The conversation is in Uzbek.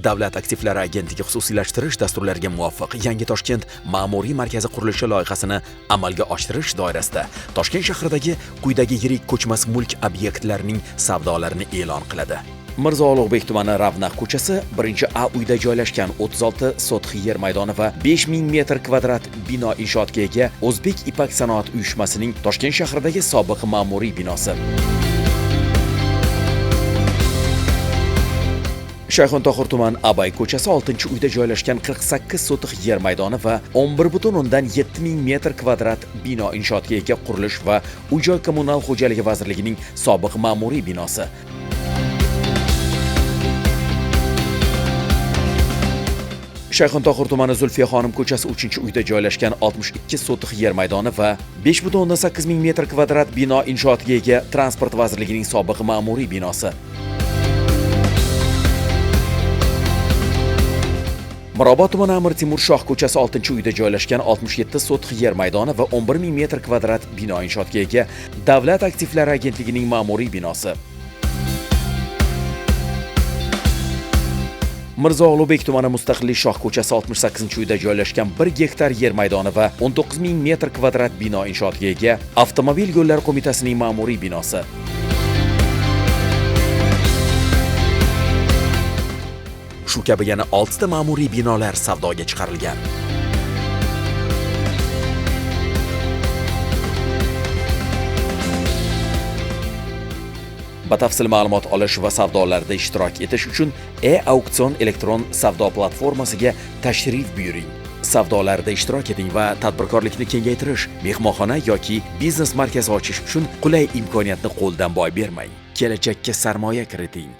Davlat aktivlari agentligi xususiylashtirish dasturlariga muvofiq Yangi Toshkent ma'muriy markazi qurilishi loyihasini amalga oshirish doirasida Toshkent shahridagi quyidagi yirik ko'chmas mulk obyektlarining savdolarini e'lon qiladi. Mirzo Ulug'bek tumani Ravnaq ko'chasi 1A uyda joylashgan 36 sotix yer maydoni va 5000 metr kvadrat bino inshootga ega O'zbek Ipak sanoat uyushmasining Toshkent shahridagi sobiq ma'muriy binosi. Shayxontohur tuman Abay ko'chasi 6-uyda joylashgan 48 sotix yer maydoni va 11,7 metr kvadrat bino inshootga ega qurilish va uy-joy kommunal xo'jaligi vazirligining sobiq ma'muriy binosi. Shayxontohur tumani Zulfiya xonim ko'chasi 3-uyda joylashgan 62 sotix yer maydoni va 5,8 ming metr kvadrat bino inshootga ega transport vazirligining sobiq ma'muriy binosi. Mirobod tumani Amir Temur Shoh ko'chasi 6-uyda joylashgan 67 sotix yer maydoni va 11 ming metr kvadrat bino inshootga ega Davlat aktivlari agentligining ma'muriy binosi. Mirzo Ulug'bek tumani Mustaqillik Shoh ko'chasi 68-uyda joylashgan 1 gektar yer maydoni va 19 ming metr kvadrat bino inshootga ega Avtomobil yo'llari qo'mitasining ma'muriy binosi. Shu kabi yana 6 ta ma'muriy binolar savdoga chiqarilgan. Batafsil ma'lumot olish va savdolarda ishtirok etish uchun e-auksion elektron savdo platformasiga tashrif buyuring. Savdolarda ishtirok eting va tadbirkorlikni kengaytirish, mehmonxona yoki biznes markazi ochish uchun qulay imkoniyatni qo'ldan boy bermang. Kelajakka sarmoya kiriting.